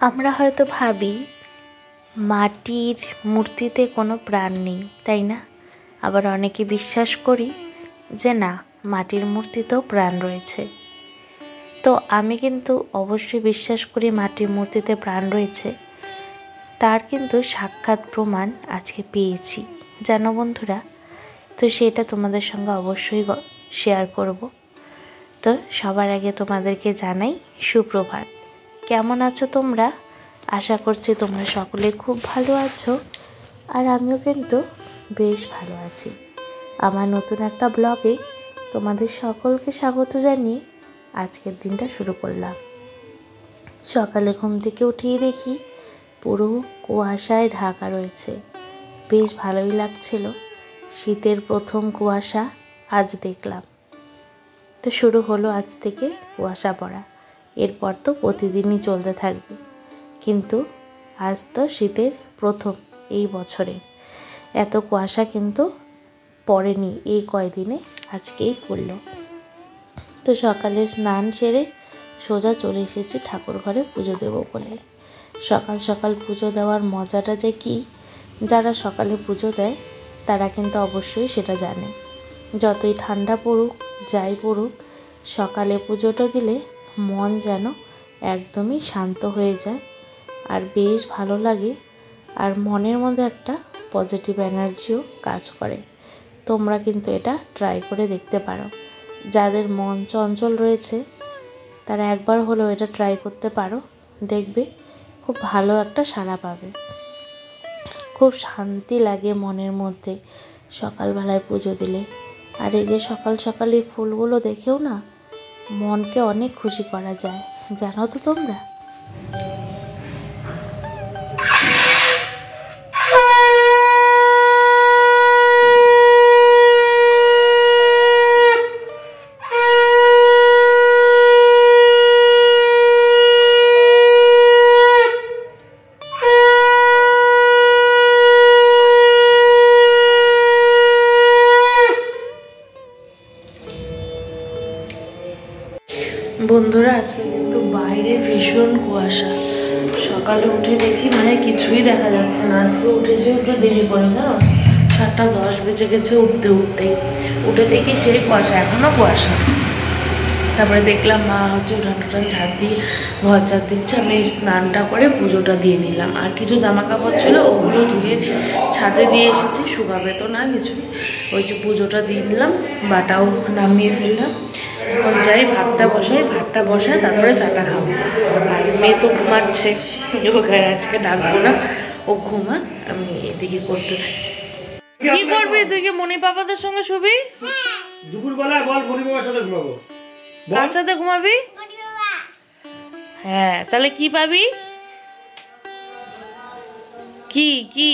আমরা হয়তো ভাবি মাটির মূর্তিতে কোনো প্রাণ নেই, তাই না? আবার অনেকে বিশ্বাস করি যে না, মাটির মূর্তিতেও প্রাণ রয়েছে। তো আমি কিন্তু অবশ্যই বিশ্বাস করি মাটির মূর্তিতে প্রাণ রয়েছে। তার কিন্তু সাক্ষাৎ প্রমাণ আজকে পেয়েছি, জানো বন্ধুরা। তো সেটা তোমাদের সঙ্গে অবশ্যই শেয়ার করব। তো সবার আগে তোমাদেরকে জানাই সুপ্রভাত। কেমন আছো তোমরা? আশা করছি তোমরা সকলে খুব ভালো আছো, আর আমিও কিন্তু বেশ ভালো আছি। আমার নতুন একটা ব্লগে তোমাদের সকলকে স্বাগত জানিয়ে আজকের দিনটা শুরু করলাম। সকালে ঘুম থেকে উঠেই দেখি পুরো কুয়াশায় ঢাকা রয়েছে। বেশ ভালোই লাগছিল। শীতের প্রথম কুয়াশা আজ দেখলাম। তো শুরু হলো আজ থেকে কুয়াশা পড়া। এরপর তো প্রতিদিনই চলতে থাকবে, কিন্তু আজ তো শীতের প্রথম এই বছরে। এত কুয়াশা কিন্তু পড়েনি এই কয়দিনে, আজকেই পড়ল। তো সকালে স্নান সেরে সোজা চলে এসেছি ঠাকুর ঘরে পুজো দেবো বলে। সকাল সকাল পুজো দেওয়ার মজাটা যে কী, যারা সকালে পুজো দেয় তারা কিন্তু অবশ্যই সেটা জানে। যতই ঠান্ডা পড়ুক, যাই পড়ুক, সকালে পুজোটা দিলে মন যেন একদমই শান্ত হয়ে যায়, আর বেশ ভালো লাগে, আর মনের মধ্যে একটা পজিটিভ এনার্জিও কাজ করে। তোমরা কিন্তু এটা ট্রাই করে দেখতে পারো। যাদের মন চঞ্চল রয়েছে তারা একবার হলেও এটা ট্রাই করতে পারো, দেখবে খুব ভালো একটা সাড়া পাবে। খুব শান্তি লাগে মনের মধ্যে সকালবেলায় পুজো দিলে। আর এই যে সকাল সকাল এই ফুলগুলো দেখেও না মনকে অনেক খুশি করা যায়, জানো তো তোমরা। বন্ধুরা, আজকে কিন্তু বাইরে ভীষণ কুয়াশা। সকালে উঠে দেখি মানে কিছুই দেখা যাচ্ছে না। আজকে উঠেছি একটু দেরি করে, জানো, 7:10 বেজে গেছে উঠে দেখি সেই কুয়াশা, এখনও কুয়াশা। তারপরে দেখলাম মা উঠান ঝাড় দিয়ে ঘর ঝাড় দিচ্ছে। আমি স্নানটা করে পুজোটা দিয়ে নিলাম। আর কিছু জামা কাপড় ছিল, ওগুলো ধুয়ে ছাদে দিয়ে এসেছি, শুকাবে তো না কিছুই। ওই যে পুজোটা দিয়ে নিলাম, বাটাও নামিয়ে ফেললাম। এখন যাই ভাতটা বসাই, তারপরে চাটা খাবো। আর মেয়ে তো ঘুমাচ্ছে, ওকে আজকে ডাকবো না, ও ঘুমা, আমি এদিকে করতে থাকি। কি করবি তুই? কি মনি পাপাদের সঙ্গে শুবি? দুপুরবেলা বল মনি বাবার সাথে ঘুমাবো। কার সাথে ঘুমাবি? হ্যাঁ, তাহলে কি পাবি? কি কি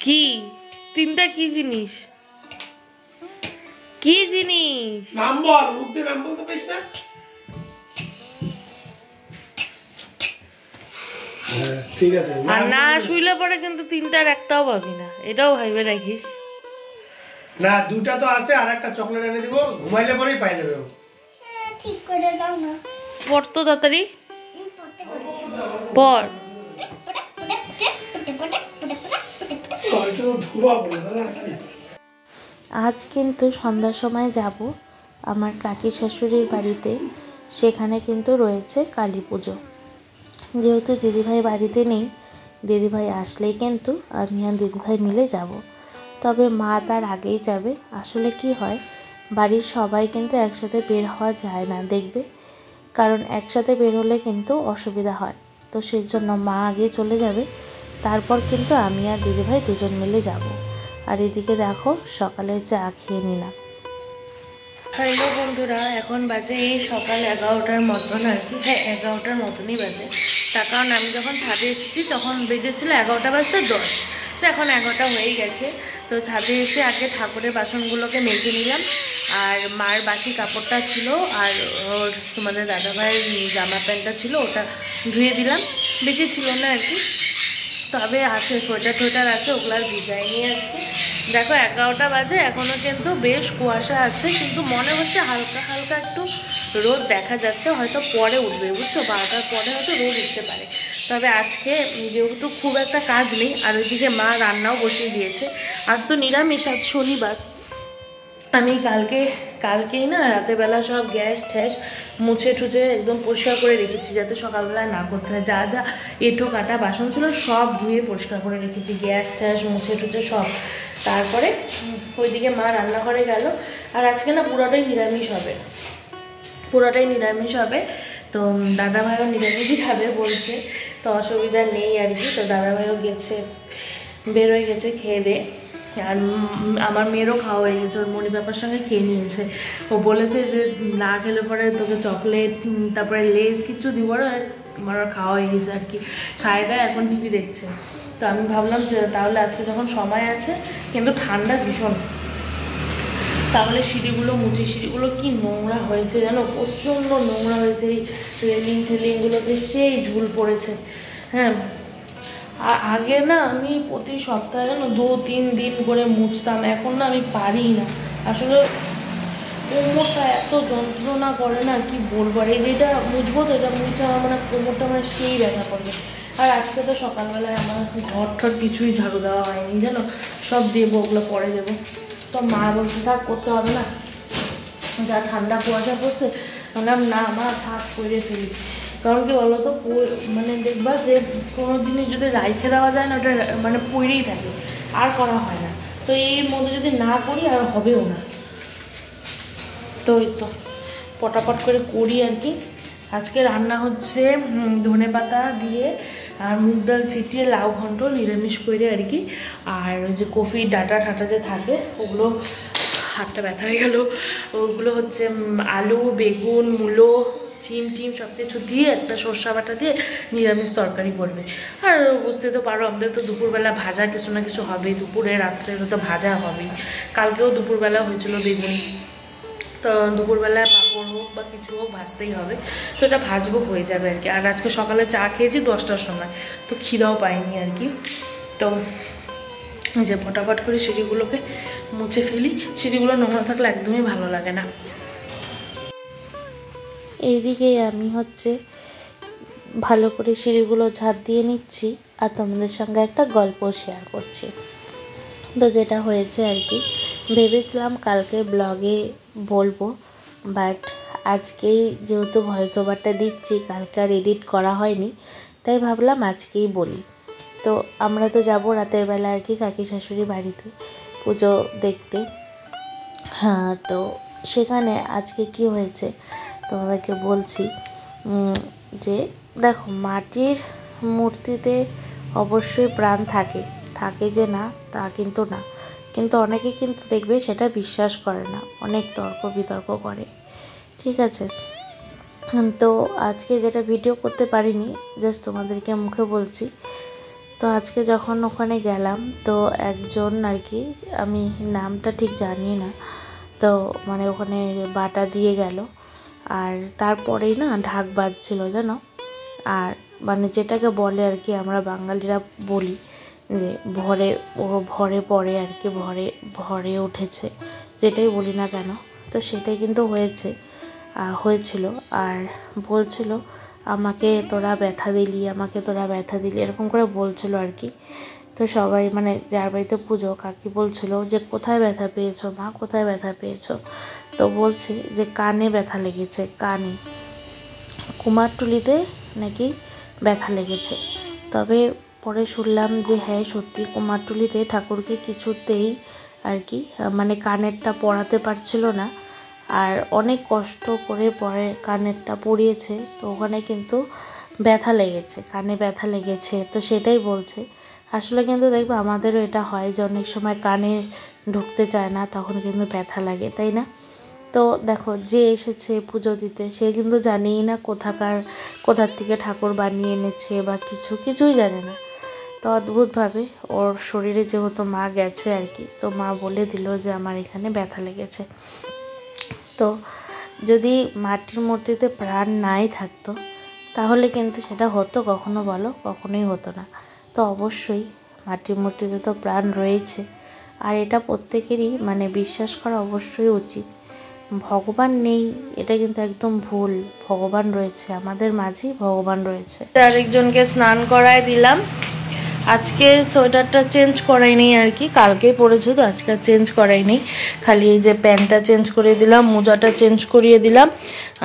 কি তিনটা কি জিনিস? কি জিনিস? নাম বল, মুখ দিয়ে নাম বলতে পারিস না? ঠিক আছে। আর না শুইলে পরে কিন্তু তিনটার একটাও পাবি না, এটাও ভাইবে রাখিস। না, দুটা তো আছে, আর একটা চকলেট এনে দিব, ঘুমাইলে পরেই পাই যাবে। ঠিক করে দাও না। পড় তো তাড়াতাড়ি পড়। আজ কিন্তু সন্ধ্যার সময় যাব আমার কাকি শাশুড়ির বাড়িতে। সেখানে কিন্তু রয়েছে কালী পুজো। যেহেতু দিদিভাই বাড়িতে নেই, দিদিভাই আসলেই কিন্তু আমি আর দিদিভাই মিলে যাব। তবে মা তার আগেই যাবে। আসলে কি হয়, বাড়ির সবাই কিন্তু একসাথে বের হওয়া যায় না, দেখবে, কারণ একসাথে বের হলে কিন্তু অসুবিধা হয়। তো সেই জন্য মা আগে চলে যাবে, তারপর কিন্তু আমি আর দিদিভাই দুজন মিলে যাব। আর এদিকে দেখো সকালে চা খেয়ে নিলাম। হ্যালো বন্ধুরা, এখন বাজে এই সকাল 11টার মতন আর কি। হ্যাঁ, 11টার মতনই বাজে। তার কারণ আমি যখন ছাদে এসেছি তখন বেজেছিল 11টা বাজতে 10। তো এখন 11টা হয়ে গেছে। তো ছাদে এসে আগে ঠাকুরের বাসনগুলোকে মেজে নিলাম। আর মার বাকি কাপড়টা ছিল, আর ওর তোমাদের দাদাভাইয়ের জামা প্যান্টটা ছিল, ওটা ধুয়ে দিলাম। বেশি ছিল না আর কি, তবে আছে সোয়েটার টোয়েটার আছে, ওগুলো আর ভিজাইনি আর কি। দেখো 11টা বাজে, এখনো কিন্তু বেশ কুয়াশা আছে, কিন্তু মনে হচ্ছে হালকা হালকা একটু রোদ দেখা যাচ্ছে, হয়তো পরে উঠবে, বুঝছো, 12টার পরে হয়তো রোদ উঠতে পারে। তবে আজকে যেহেতু খুব একটা কাজ নেই, আর ওইদিকে মা রান্নাও বসিয়ে দিয়েছে। আজ তো নিরামিষ, আজ শনিবার। আমি কালকেই না রাতেরবেলা সব গ্যাস ট্যাস মুছে টুছে একদম পরিষ্কার করে রেখেছি, যাতে সকালবেলায় না করতে হয়। যা যা এঁটো কাটা বাসন ছিল সব ধুয়ে পরিষ্কার করে রেখেছি, গ্যাস ট্যাস মুছে টুছে সব। তারপরে ওইদিকে মা রান্নাঘরে গেল। আর আজকে না পুরোটাই নিরামিষ হবে। তো দাদাভাইও নিরামিষই খাবে বলছে, তো অসুবিধা নেই আর কি। তো দাদাভাইও বেরোয় গেছে খেয়ে দে। আর আমার মেয়েরও খাওয়া হয়ে গেছে, ওর মনি পাপার সঙ্গে খেয়ে নিয়েছে। ও বলেছে যে না খেলে পরে তোকে চকলেট তারপরে লেজ কিছু দিব, আমার খাওয়া হয়ে গেছে আর কি। খায় দেয়, এখন টিভি দেখছে। তো আমি ভাবলাম যে তাহলে আজকে যখন সময় আছে, কিন্তু ঠান্ডা ভীষণ, তাহলে সিঁড়িগুলো কি নোংরা হয়েছে জানো, প্রচণ্ড নোংরা হয়েছে। এই রেলিংগুলোতে সেই ঝুল পড়েছে। হ্যাঁ, আগে না আমি প্রতি সপ্তাহে যেন 2-3 দিন করে মুছতাম, এখন না আমি পারি না। আসলে কোমরটা এত যন্ত্রণা করে না, কি বলবো। আর এই যেটা মুছবো, তো এটা মুছে আমার মানে কোমরটা মানে সেই ব্যথা করবে। আর আজকে তো সকালবেলায় আমার ঘর ঠর কিছুই ঝাড়ু দেওয়া হয়নি জানো, সব দেবো, ওগুলো পরে দেবো। তো মা বলছে থাক, করতে হবে না, যা ঠান্ডা কুয়াশা পড়ছে। বললাম না মা থাক, করে ফেলি। কারণ কি বলো তো, মানে দেখবা যে কোনো জিনিস যদি রাইখে দেওয়া যায় না, ওটা মানে পড়েই থাকে, আর করা হয় না। তো এর মধ্যে যদি না করি আর হবেও না। তো এই তো পটাপট করে করি আর কি। আজকে রান্না হচ্ছে ধনেপাতা দিয়ে আর মুগ ডাল ছিটিয়ে লাউ ঘন্ট নিরামিষ করে আর কি। আর ওই যে কফি ডাটা ঠাটা যে থাকে, ওগুলো, হাতটা ব্যথা হয়ে গেল, ওগুলো হচ্ছে আলু বেগুন মূলো টিম সব কিছু দিয়ে একটা সর্ষা বাটা দিয়ে নিরামিষ তরকারি করবে। আর বুঝতে তো পারো, আমাদের তো দুপুরবেলা ভাজা কিছু না কিছু হবে, দুপুরে রাত্রেও তো ভাজা হবেই। কালকেও দুপুরবেলা হয়েছিল বেগুনি, তো দুপুরবেলায় পাঁপড় হোক বা কিছু হোক ভাজতেই হবে। তো এটা ভাজবো, হয়ে যাবে আর কি। আর আজকে সকালে চা খেয়েছি 10টার সময়, তো খিদাও পাইনি আর কি। তো যে ফটাফট করে সিঁড়িগুলোকে মুছে ফেলি, সিঁড়িগুলো নোংরা থাকলে একদমই ভালো লাগে না। এইদিকেই আমি হচ্ছে ভালো করে সিঁড়িগুলো ঝাড় দিয়ে নিচ্ছি, আর তোমাদের সঙ্গে একটা গল্প শেয়ার করছি। তো যেটা হয়েছে আর কি, ভেবেছিলাম কালকে ব্লগে বলবো, বাট আজকেই যেহেতু ভয়েস ওভারটা দিচ্ছি, কালকে আর এডিট করা হয়নি, তাই ভাবলাম আজকেই বলি। তো আমরা তো যাবো রাতের বেলা আর কি কাকি শাশুড়ি বাড়িতে পুজো দেখতে। হ্যাঁ, তো সেখানে আজকে কি হয়েছে তোমাদেরকে বলছি। যে দেখো, মাটির মূর্তিতে অবশ্যই প্রাণ থাকে যে না তা কিন্তু না, কিন্তু অনেকে কিন্তু দেখবে সেটা বিশ্বাস করে না, অনেক তর্ক বিতর্ক করে, ঠিক আছে। তো আজকে যেটা ভিডিও করতে পারিনি, জাস্ট তোমাদেরকে মুখে বলছি। তো আজকে যখন ওখানে গেলাম, তো একজন আর কি, আমি নামটা ঠিক জানি না, তো মানে ওখানে বাটা দিয়ে গেল, আর তারপরেই না ঢাক বাজছিল জানো। আর মানে যেটাকে বলে আর কি, আমরা বাঙালিরা বলি যে ভরে পড়ে আর কি, ভরে উঠেছে, যেটাই বলি না কেন, তো সেটাই কিন্তু হয়েছিল। আর বলছিল আমাকে তোরা ব্যথা দিলি এরকম করে বলছিল আর কি। তো সবাই মানে যার বাড়িতে পুজো, কাকি বলছিল যে কোথায় ব্যথা পেয়েছো মা, কোথায় ব্যথা পেয়েছো? তো বলছে যে কানে ব্যথা লেগেছে, কানে কুমারটুলিতে নাকি ব্যথা লেগেছে। তবে পরে শুনলাম যে হ্যাঁ সত্যি কুমারটুলিতে ঠাকুরকে কিছুতেই আর কি মানে কানেরটা পরাতে পারছিল না, আর অনেক কষ্ট করে পরে কানেরটা পরিয়েছে, তো ওখানে কিন্তু কানে ব্যথা লেগেছে। তো সেটাই বলছে। আসলে কিন্তু দেখবে আমাদেরও এটা হয় যে অনেক সময় কানে ঢুকতে চায় না, তখন কিন্তু ব্যথা লাগে, তাই না? তো দেখো, যে এসেছে পুজো দিতে সে কিন্তু জানেই না কোথার থেকে ঠাকুর বানিয়ে এনেছে বা কিছুই জানে না। তো অদ্ভুতভাবে ওর শরীরে যেহেতু মা গেছে আর কি, তো মা বলে দিল যে আমার এখানে ব্যথা লেগেছে। তো যদি মাটির মূর্তিতে প্রাণ নাই থাকতো, তাহলে কিন্তু সেটা হতো কখনো বলো? কখনোই হতো না। তো অবশ্যই মাটির মূর্তিতে তো প্রাণ রয়েছে, আর এটা প্রত্যেকেরই মানে বিশ্বাস করা অবশ্যই উচিত। ভগবান নেই এটা কিন্তু একদম ভুল, ভগবান রয়েছে আমাদের মাঝেই, ভগবান রয়েছে। আরেকজনকে স্নান করায় দিলাম। আজকে সোয়েটারটা চেঞ্জ করাই নেই আর কি, কালকেই পরেছে তো আজকে চেঞ্জ করাই নেই, খালি এই যে প্যান্টটা চেঞ্জ করে দিলাম, মোজাটা চেঞ্জ করিয়ে দিলাম।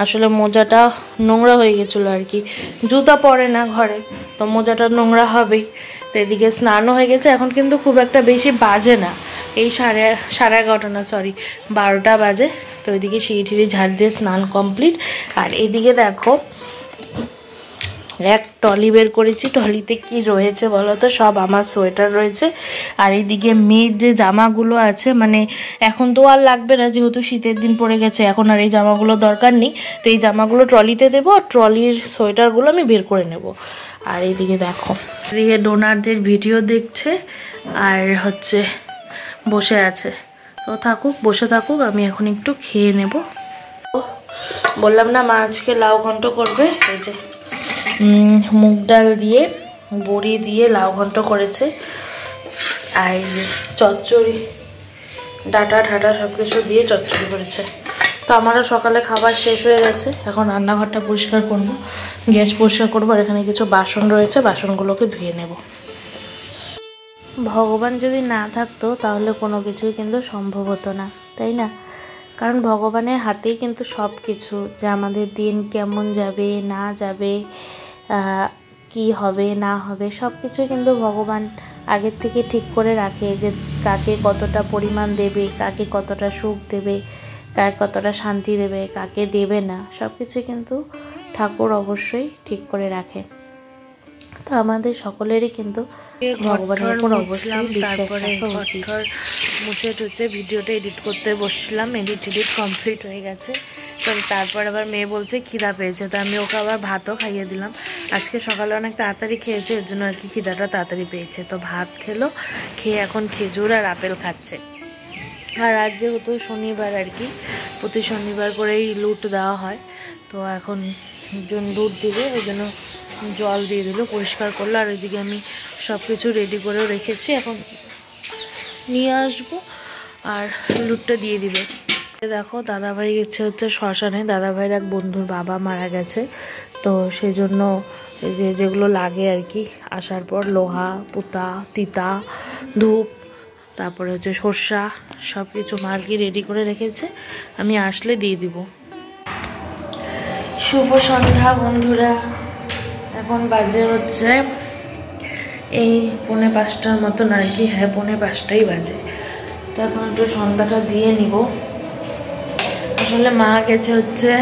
আসলে মোজাটা নোংরা হয়ে গেছিলো আর কি, জুতা পরে না ঘরে, তো মোজাটা নোংরা হবেই। তো এদিকে স্নানও হয়ে গেছে, এখন কিন্তু খুব একটা বেশি বাজে না, এই সাড়ে 11:30 না সরি 12টা বাজে। তো ওইদিকে সিঁড়ি টিড়ি ঝাড় দিয়ে স্নান কমপ্লিট। আর এদিকে দেখো এক টলি বের করেছি, টলিতে কি রয়েছে বলো তো, সব আমার সোয়েটার রয়েছে। আর এইদিকে মেয়ের যে জামাগুলো আছে, মানে এখন তো আর লাগবে না যেহেতু শীতের দিন পড়ে গেছে, এখন আর এই জামাগুলো দরকার নেই, তো এই জামাগুলো ট্রলিতে দেবো, আর ট্রলির সোয়েটারগুলো আমি বের করে নেব। আর এইদিকে দেখো এদিকে ডোনারদের ভিডিও দেখছে আর হচ্ছে বসে আছে, তো থাকুক, বসে থাকুক, আমি এখন একটু খেয়ে নেব। বললাম না মা আজকে লাউ ঘন্ট করবে, এই যে মুগ ডাল দিয়ে বড়ি দিয়ে লাউ ঘন্ট করেছে, আর এই যে চচ্চড়ি, ডাটা ঠাটা সব কিছু দিয়ে চচ্চড়ি করেছে। তো আমারও সকালে খাবার শেষ হয়ে গেছে, এখন রান্নাঘরটা পরিষ্কার করব, গ্যাস পরিষ্কার করবো, আর এখানে কিছু বাসন রয়েছে, বাসনগুলোকে ধুয়ে নেব। ভগবান যদি না থাকতো তাহলে কোনো কিছুই কিন্তু সম্ভব হতো না, তাই না? কারণ ভগবানের হাতেই কিন্তু সব কিছু, যে আমাদের দিন কেমন যাবে না যাবে, কি হবে না হবে, সব কিছু কিন্তু ভগবান আগের থেকে ঠিক করে রাখে, যে কাকে কতটা পরিমাণ দেবে, কাকে কতটা সুখ দেবে, কাকে কতটা শান্তি দেবে, কাকে দেবে না, সব কিছু কিন্তু ঠাকুর অবশ্যই ঠিক করে রাখে। তো আমাদের সকলেরই কিন্তু ভগবানের উপর অবশ্যই বিশ্বাস রাখা উচিত। মুছে টুছে ভিডিওটা এডিট করতে বসছিলাম, এডিট কমপ্লিট হয়ে গেছে। তো তারপর আবার মেয়ে বলছে খিদা পেয়েছে, তো আমি ওকে আবার ভাতও খাইয়ে দিলাম। আজকে সকালে অনেক তাড়াতাড়ি খেয়েছে, এর জন্য আর কি খিদাটা তাড়াতাড়ি পেয়েছে। তো ভাত খেলো, খেয়ে এখন খেজুর আর আপেল খাচ্ছে। আর আজ যেহেতু শনিবার আর কি, প্রতি শনিবার করেই লুট দেওয়া হয়, তো এখন লুট দিবে, ওই জন্য জল দিয়ে দিল, পরিষ্কার করলো। আর ওইদিকে আমি সব কিছু রেডি করেও রেখেছি, এখন নিয়ে আসবো আর লুটটা দিয়ে দিবে। দেখো দাদাভাই গেছে হচ্ছে শ্মশানে, দাদাভাইয়ের এক বন্ধুর বাবা মারা গেছে, তো সেই জন্য এই যে যেগুলো লাগে আর কি, আসার পর লোহা, পুতা, তিতা, ধূপ, তারপরে হচ্ছে সর্ষা, সব কিছু মা আর কি রেডি করে রেখেছে, আমি আসলে দিয়ে দিব। শুভ সন্ধ্যা বন্ধুরা, এখন বাজে হচ্ছে এই 4:45 মতন আর কি, হ্যাঁ 4:45 বাজে। তো এখন একটু সন্ধ্যাটা দিয়ে নিব। আসলে মা গেছে হচ্ছে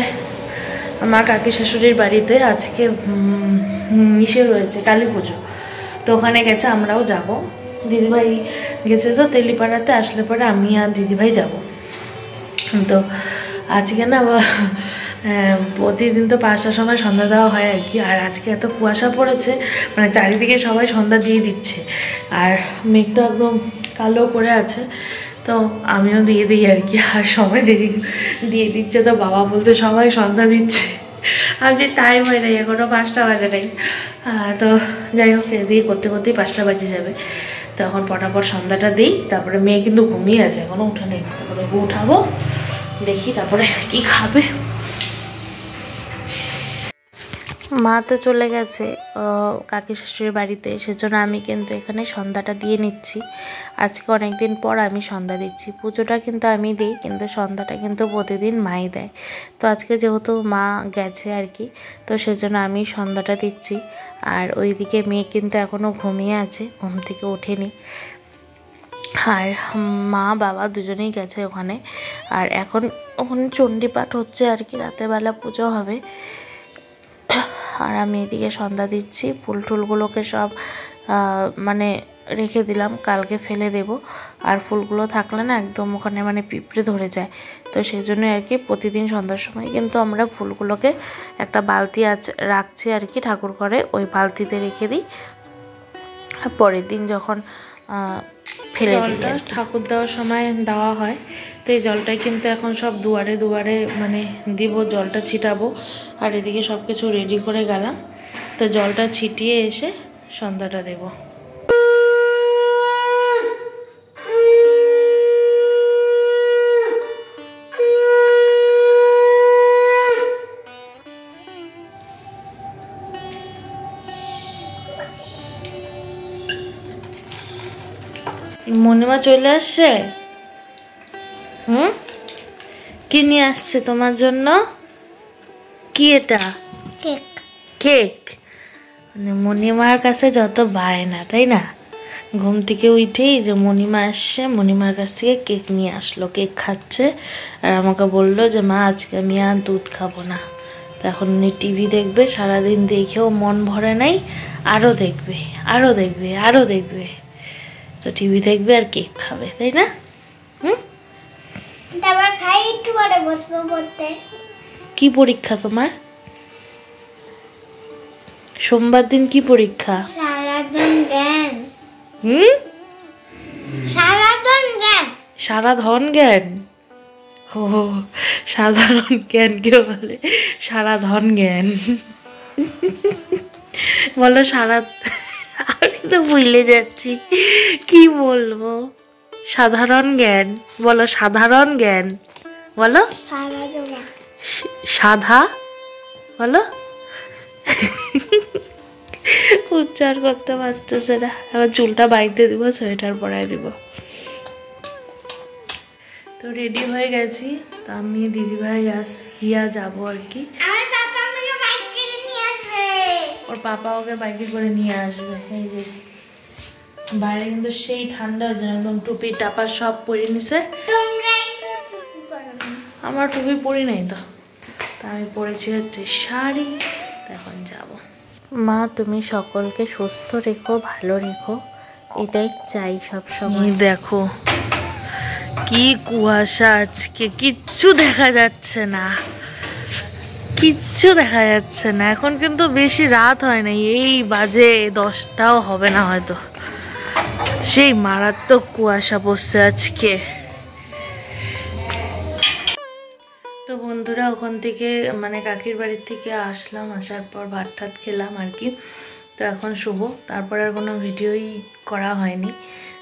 আমার কাকি শাশুড়ির বাড়িতে, আজকে ইসে রয়েছে কালী পুজো, তো ওখানে গেছে, আমরাও যাব। দিদিভাই গেছে তো তেলিপাড়াতে, আসলে পরে আমি আর দিদিভাই যাব। তো আজকে না প্রতিদিন তো 5টার সময় সন্ধ্যা দেওয়া হয় আর কি, আর আজকে এত কুয়াশা পড়েছে, মানে চারিদিকে সবাই সন্ধ্যা দিয়ে দিচ্ছে, আর মেঘটা একদম কালো করে আছে, তো আমিও দিয়ে দিই আর কি। আর সময় দেরি দিয়ে দিচ্ছে, তো বাবা বলতে সবাই সন্ধ্যা দিচ্ছে, আর যে টাইম হয় নাই, এখনও 5টা বাজে নাই। তো যাই হোক দিয়ে করতে করতেই 5টা বাজে যাবে, তখন পটাপট সন্ধ্যাটা দিই। তারপরে মেয়ে কিন্তু ঘুমিয়ে আছে, এখনও উঠে নেই, তারপরে উঠাবো, দেখি তারপরে কি খাবে। মা তো চলে গেছে কাকি শাশুড়ির বাড়িতে, সেজন্য আমি কিন্তু এখানে সন্ধ্যাটা দিয়ে নিচ্ছি। আজকে অনেক দিন পর আমি সন্ধ্যা দিচ্ছি, পুজোটা কিন্তু আমি দিই, কিন্তু সন্ধ্যাটা কিন্তু প্রতিদিন মাই দেয়। তো আজকে যেহেতু মা গেছে আর কি, তো সেজন্য আমি সন্ধ্যাটা দিচ্ছি। আর ওইদিকে মেয়ে কিন্তু এখনও ঘুমিয়ে আছে, ঘুম থেকে ওঠেনি, আর মা বাবা দুজনেই গেছে ওখানে। আর এখন ওখানে চণ্ডীপাঠ হচ্ছে আর কি, রাতেরবেলা পুজো হবে। আর আমি এদিকে সন্ধ্যা দিচ্ছি, ফুল টুলগুলোকে সব মানে রেখে দিলাম, কালকে ফেলে দেব। আর ফুলগুলো থাকলে না একদম ওখানে মানে পিঁপড়ে ধরে যায়, তো সেই জন্য আর কি প্রতিদিন সন্ধ্যার সময় কিন্তু আমরা ফুলগুলোকে একটা বালতি আছে রাখছি আর কি ঠাকুর ঘরে, ওই বালতিতে রেখে দিই, আর পরের দিন যখন ফেলে জলটা ঠাকুর দেওয়ার সময় দেওয়া হয়। তো এই জলটাই কিন্তু এখন সব দুয়ারে দুয়ারে মানে দিব, জলটা ছিটাবো। আর এদিকে সব কিছু রেডি করে গেলাম, তো জলটা ছিটিয়ে এসে সন্ধ্যাটা দেব। মনিমা চলে আসছে? কি নিয়ে আসছে তোমার জন্য? কি এটা? কেক। কেক? মানে মনিমার কাছে যত বায়না, তাই না? ঘুম থেকে উঠেই যে মনিমা আসছে, মনিমার কাছ থেকে কেক নিয়ে আসলো, কেক খাচ্ছে। আর আমাকে বললো যে মা আজকে আমি আর দুধ খাবো না। তো এখন উনি টিভি দেখবে, সারাদিন দেখেও মন ভরে নাই, আরও দেখবে, আরও দেখবে, আরও দেখবে। তো টিভি দেখবে আর কেক খাবে, তাই না? তারপর খাই একটু পরে বসবো পড়তে। কি পরীক্ষা তোমার? সোমবার দিন কি পরীক্ষা? সারাদিন জ্ঞান। সারাদিন জ্ঞান। সারাধন জ্ঞান। ও, সাধারণ জ্ঞান কেউ বলে সারাধন জ্ঞান। বলো সারা, আমি তো ভুলে যাচ্ছি কি বলবো। সাধারণ জ্ঞান বলো, সাধারণ জ্ঞান বলো, সারাদিন জ্ঞান। সাধা বলো। উচ্চার করতে পারতেছে না। আবার চুলটা বাইতে দিব, সোয়েটার পরাই দিব। তো রেডি হয়ে গেছি। তো আমি দিদিভাই হিয়া যাবো আর কি। আমার পাপা আমাকে বাইক করে নিয়ে আসবে। ওর পাপা ওকে বাইকে করে নিয়ে আসবে। এই যে বাইরে কিন্তু সেই ঠান্ডা, একদম টুপি টাপা সব পরে নিছে। তোমরা একটু করো না। আমার টুপি পরি নাই তো, আমি পরেছি হচ্ছে শাড়ি। এখন যাব। মা তুমি সকলকে সুস্থ রেখো, ভালো রেখো, এটাই চাই সবসময়। দেখো কি কুয়াশা আজকে, কিচ্ছু দেখা যাচ্ছে না, কিচ্ছু দেখা যাচ্ছে না। এখন কিন্তু বেশি রাত হয় না, এই বাজে 10টাও হবে না হয়তো। সেই মারাত্মক কুয়াশা পড়ছে আজকে। তো বন্ধুরা ওখান থেকে মানে কাকির বাড়ির থেকে আসলাম, আসার পর ভাত ঠাত খেলাম আর কি। তো এখন শুভ, তারপর আর কোনো ভিডিওই করা হয়নি।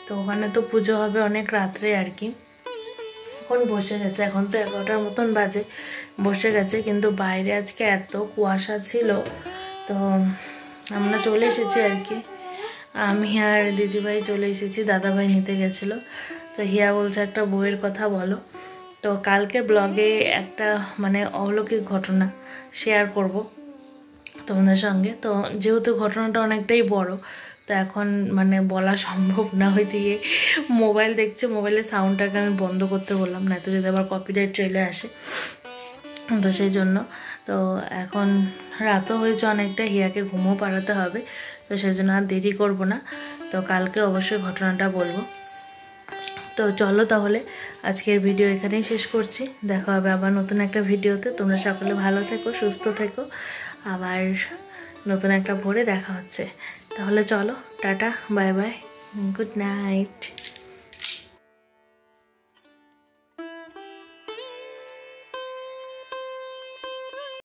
তো ওখানে তো পুজো হবে অনেক রাত্রে আর কি। এখন বসে গেছে, এখন তো 11টার মতন বাজে, বসে গেছে। কিন্তু বাইরে আজকে এত কুয়াশা ছিল, তো আমরা চলে এসেছি আর কি। আমি আর দিদিভাই চলে এসেছি, দাদাভাই নিতে গেছিলো। তো হিয়া বলছে একটা বইয়ের কথা বলো। তো কালকে ব্লগে একটা মানে অলৌকিক ঘটনা শেয়ার করব তোমাদের সঙ্গে। তো যেহেতু ঘটনাটা অনেকটাই বড়, তো এখন মানে বলা সম্ভব না। হইতে গিয়ে মোবাইল দেখছে, মোবাইলের সাউন্ডটাকে আমি বন্ধ করতে বললাম, না তো যদি আবার কপিরাইট চলে আসে। তো সেই জন্য তো এখন রাতও হয়েছে অনেকটা, হিয়াকে ঘুমও পাড়াতে হবে। তো সেই জন্য আর দেরি করবো না। তো কালকে অবশ্যই ঘটনাটা বলবো। তো চলো তাহলে আজকের ভিডিও এখানেই শেষ করছি। দেখা হবে আবার নতুন একটা ভিডিওতে। তোমরা সকলে ভালো থেকো, সুস্থ থেকো। আবার নতুন একটা ভোরে দেখা হচ্ছে। তাহলে চলো, tata, bye bye, good night.